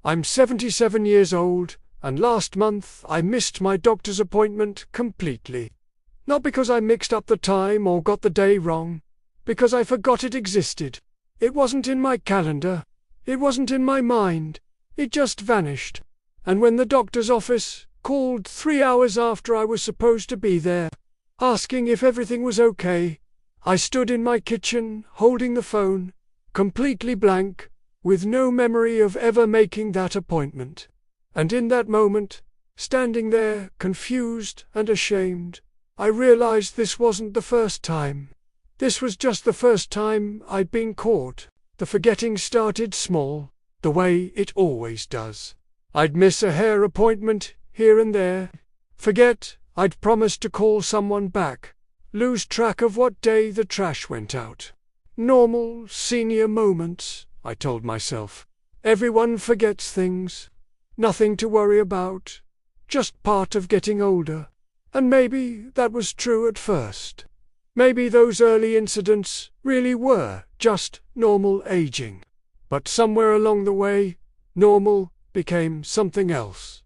I'm 77 years old, and last month I missed my doctor's appointment completely. Not because I mixed up the time or got the day wrong, because I forgot it existed. It wasn't in my calendar. It wasn't in my mind. It just vanished. And when the doctor's office called 3 hours after I was supposed to be there, asking if everything was okay, I stood in my kitchen holding the phone, completely blank, with no memory of ever making that appointment. And in that moment, standing there confused and ashamed, I realized this wasn't the first time. This was just the first time I'd been caught. The forgetting started small, the way it always does. I'd miss a hair appointment here and there, forget I'd promised to call someone back, lose track of what day the trash went out. Normal senior moments, I told myself. Everyone forgets things. Nothing to worry about. Just part of getting older. And maybe that was true at first. Maybe those early incidents really were just normal aging. But somewhere along the way, normal became something else.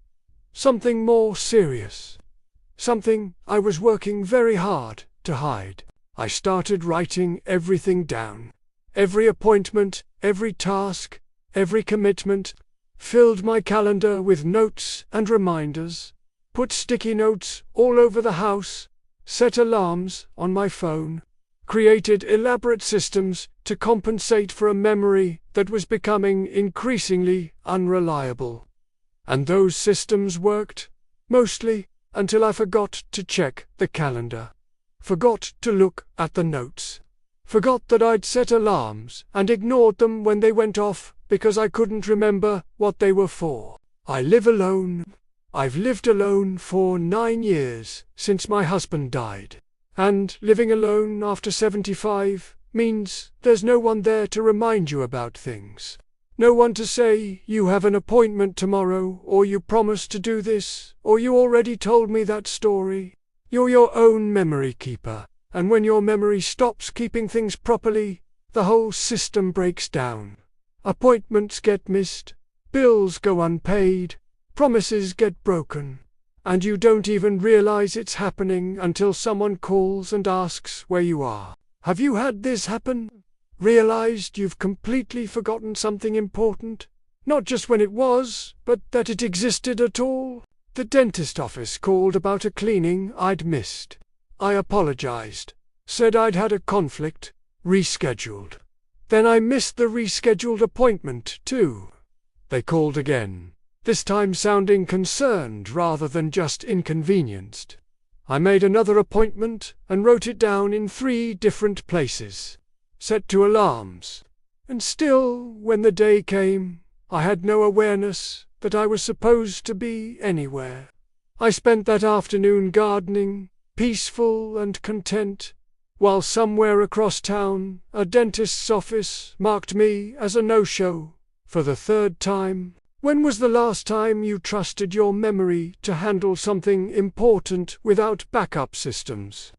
Something more serious. Something I was working very hard to hide. I started writing everything down. Every appointment, every task, every commitment. Filled my calendar with notes and reminders. Put sticky notes all over the house. Set alarms on my phone. Created elaborate systems to compensate for a memory that was becoming increasingly unreliable. And those systems worked, mostly, until I forgot to check the calendar. Forgot to look at the notes. Forgot that I'd set alarms and ignored them when they went off because I couldn't remember what they were for. I live alone. I've lived alone for 9 years since my husband died. And living alone after 75 means there's no one there to remind you about things. No one to say you have an appointment tomorrow, or you promised to do this, or you already told me that story. You're your own memory keeper. And when your memory stops keeping things properly, the whole system breaks down. Appointments get missed, bills go unpaid, promises get broken, and you don't even realize it's happening until someone calls and asks where you are. Have you had this happen? Realized you've completely forgotten something important? Not just when it was, but that it existed at all? The dentist office called about a cleaning I'd missed. I apologized, said I'd had a conflict, rescheduled. Then I missed the rescheduled appointment, too. They called again, this time sounding concerned rather than just inconvenienced. I made another appointment and wrote it down in 3 different places, set to alarms. And still, when the day came, I had no awareness that I was supposed to be anywhere. I spent that afternoon gardening, peaceful and content, while somewhere across town a dentist's office marked me as a no-show for the 3rd time. When was the last time you trusted your memory to handle something important without backup systems?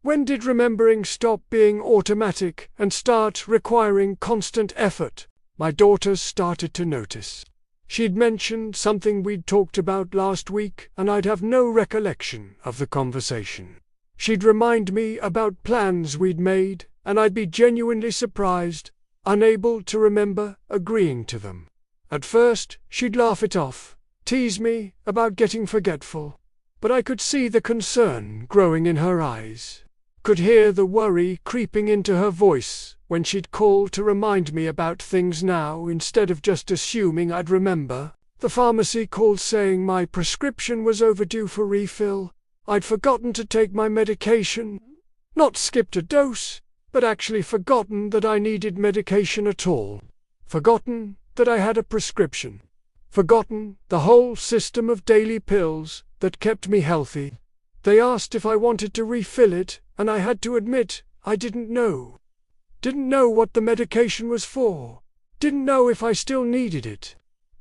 When did remembering stop being automatic and start requiring constant effort? My daughter started to notice. She'd mentioned something we'd talked about last week, and I'd have no recollection of the conversation. She'd remind me about plans we'd made, and I'd be genuinely surprised, unable to remember agreeing to them. At first, she'd laugh it off, tease me about getting forgetful. But I could see the concern growing in her eyes, could hear the worry creeping into her voice when she'd call to remind me about things now instead of just assuming I'd remember. The pharmacy called saying my prescription was overdue for refill. I'd forgotten to take my medication. Not skipped a dose, but actually forgotten that I needed medication at all. Forgotten that I had a prescription. Forgotten the whole system of daily pills that kept me healthy. They asked if I wanted to refill it, and I had to admit I didn't know. Didn't know what the medication was for. Didn't know if I still needed it.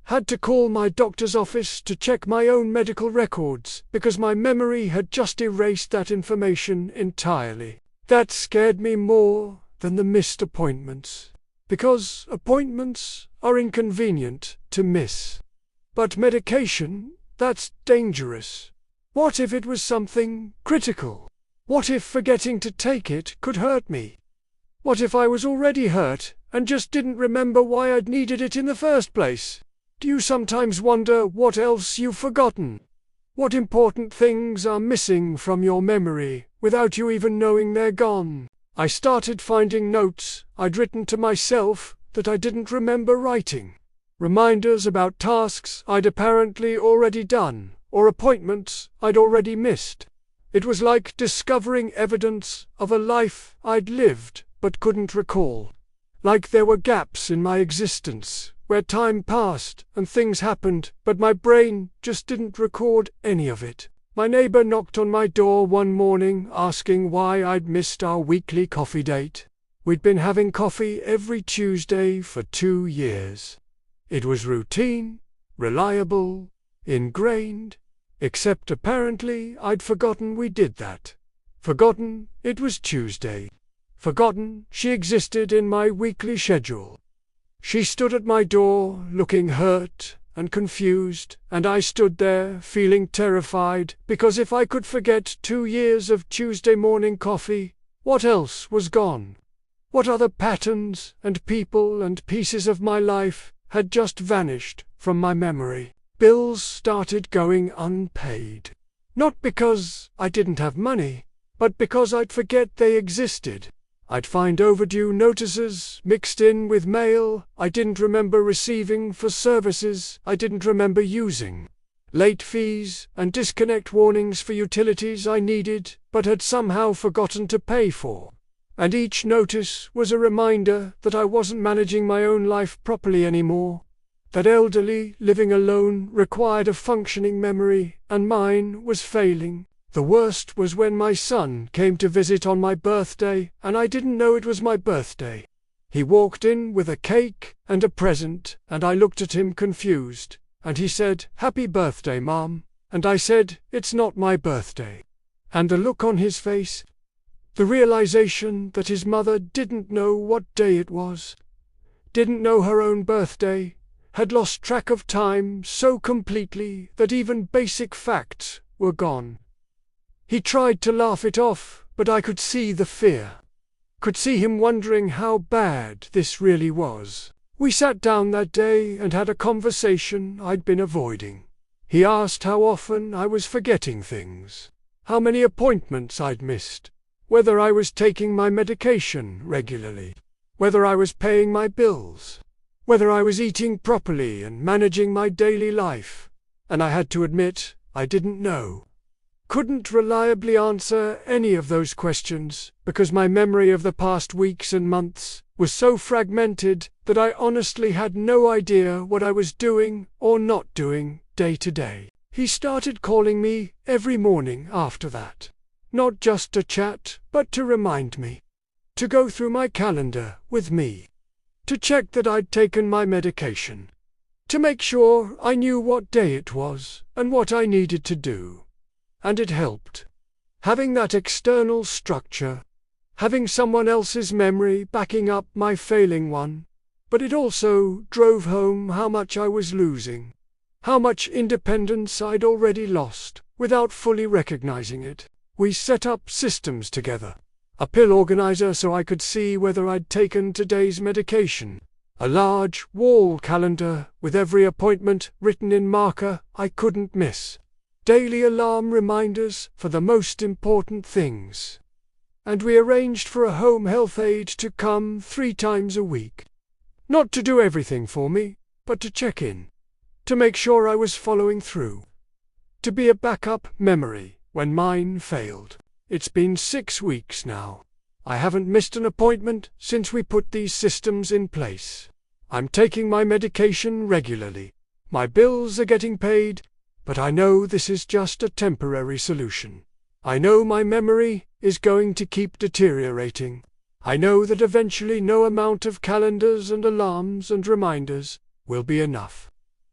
Had to call my doctor's office to check my own medical records because my memory had just erased that information entirely. That scared me more than the missed appointments. Because appointments are inconvenient, to miss. But medication, that's dangerous. What if it was something critical? What if forgetting to take it could hurt me? What if I was already hurt and just didn't remember why I'd needed it in the first place? Do you sometimes wonder what else you've forgotten? What important things are missing from your memory without you even knowing they're gone? I started finding notes I'd written to myself that I didn't remember writing. Reminders about tasks I'd apparently already done, or appointments I'd already missed. It was like discovering evidence of a life I'd lived but couldn't recall. Like there were gaps in my existence, where time passed and things happened, but my brain just didn't record any of it. My neighbor knocked on my door one morning asking why I'd missed our weekly coffee date. We'd been having coffee every Tuesday for 2 years. It was routine, reliable, ingrained, except apparently I'd forgotten we did that. Forgotten it was Tuesday. Forgotten she existed in my weekly schedule. She stood at my door, looking hurt and confused, and I stood there, feeling terrified, because if I could forget 2 years of Tuesday morning coffee, what else was gone? What other patterns and people and pieces of my life had just vanished from my memory? Bills started going unpaid. Not because I didn't have money, but because I'd forget they existed. I'd find overdue notices mixed in with mail I didn't remember receiving for services I didn't remember using. Late fees and disconnect warnings for utilities I needed but had somehow forgotten to pay for. And each notice was a reminder that I wasn't managing my own life properly anymore. That elderly living alone required a functioning memory, and mine was failing. The worst was when my son came to visit on my birthday, and I didn't know it was my birthday. He walked in with a cake and a present, and I looked at him confused, and he said, "Happy birthday, Mom," and I said, "It's not my birthday." And the look on his face, the realization that his mother didn't know what day it was, didn't know her own birthday, had lost track of time so completely that even basic facts were gone. He tried to laugh it off, but I could see the fear. Could see him wondering how bad this really was. We sat down that day and had a conversation I'd been avoiding. He asked how often I was forgetting things, how many appointments I'd missed, whether I was taking my medication regularly, whether I was paying my bills, whether I was eating properly and managing my daily life, and I had to admit I didn't know. Couldn't reliably answer any of those questions because my memory of the past weeks and months was so fragmented that I honestly had no idea what I was doing or not doing day to day. He started calling me every morning after that, not just to chat, but to remind me, to go through my calendar with me, to check that I'd taken my medication, to make sure I knew what day it was and what I needed to do. And it helped. Having that external structure, having someone else's memory backing up my failing one, but it also drove home how much I was losing, how much independence I'd already lost, without fully recognizing it. We set up systems together. A pill organizer so I could see whether I'd taken today's medication. A large wall calendar with every appointment written in marker I couldn't miss. Daily alarm reminders for the most important things. And we arranged for a home health aide to come 3 times a week. Not to do everything for me, but to check in, to make sure I was following through, to be a backup memory when mine failed. It's been 6 weeks now. I haven't missed an appointment since we put these systems in place. I'm taking my medication regularly. My bills are getting paid, but I know this is just a temporary solution. I know my memory is going to keep deteriorating. I know that eventually no amount of calendars and alarms and reminders will be enough.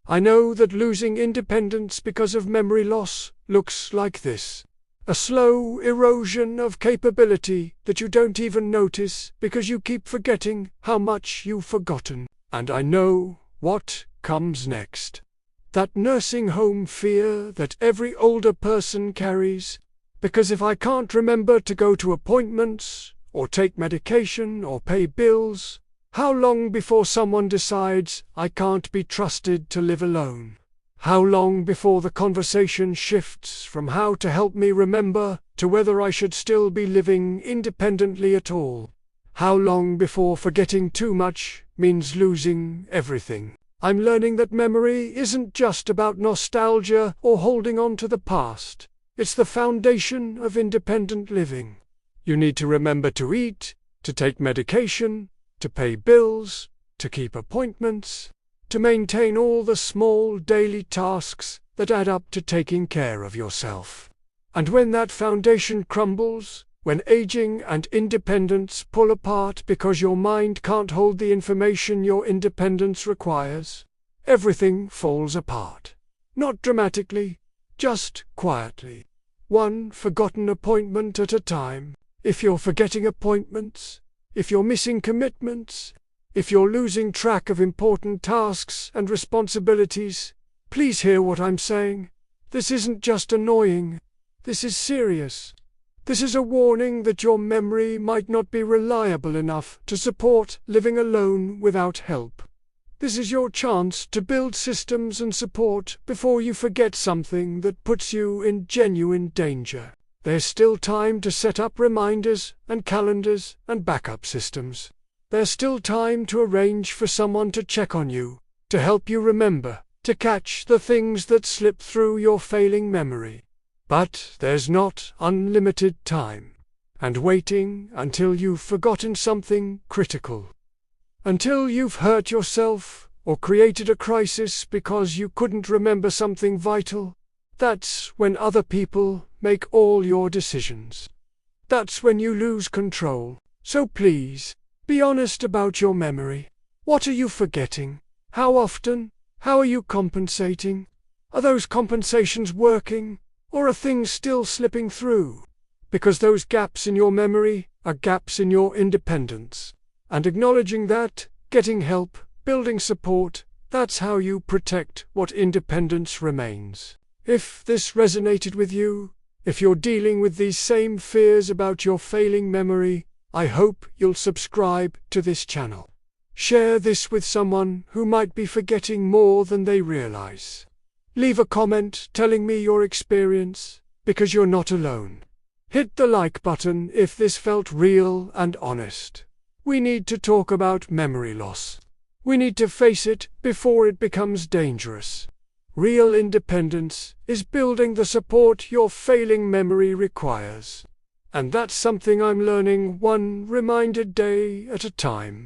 I know that losing independence because of memory loss looks like this. A slow erosion of capability that you don't even notice because you keep forgetting how much you've forgotten. And I know what comes next. That nursing home fear that every older person carries. Because if I can't remember to go to appointments, or take medication, or pay bills, how long before someone decides I can't be trusted to live alone? How long before the conversation shifts from how to help me remember to whether I should still be living independently at all? How long before forgetting too much means losing everything? I'm learning that memory isn't just about nostalgia or holding on to the past. It's the foundation of independent living. You need to remember to eat, to take medication, to pay bills, to keep appointments, to maintain all the small daily tasks that add up to taking care of yourself. And when that foundation crumbles, when aging and independence pull apart because your mind can't hold the information your independence requires, everything falls apart. Not dramatically, just quietly. One forgotten appointment at a time. If you're forgetting appointments, if you're missing commitments, if you're losing track of important tasks and responsibilities, please hear what I'm saying. This isn't just annoying. This is serious. This is a warning that your memory might not be reliable enough to support living alone without help. This is your chance to build systems and support before you forget something that puts you in genuine danger. There's still time to set up reminders and calendars and backup systems. There's still time to arrange for someone to check on you, to help you remember, to catch the things that slip through your failing memory. But there's not unlimited time, and waiting until you've forgotten something critical. Until you've hurt yourself or created a crisis because you couldn't remember something vital, that's when other people make all your decisions. That's when you lose control. So please, be honest about your memory. What are you forgetting? How often? How are you compensating? Are those compensations working? Or are things still slipping through? Because those gaps in your memory are gaps in your independence. And acknowledging that, getting help, building support, that's how you protect what independence remains. If this resonated with you, if you're dealing with these same fears about your failing memory, I hope you'll subscribe to this channel. Share this with someone who might be forgetting more than they realize. Leave a comment telling me your experience, because you're not alone. Hit the like button if this felt real and honest. We need to talk about memory loss. We need to face it before it becomes dangerous. Real independence is building the support your failing memory requires. And that's something I'm learning one reminded day at a time.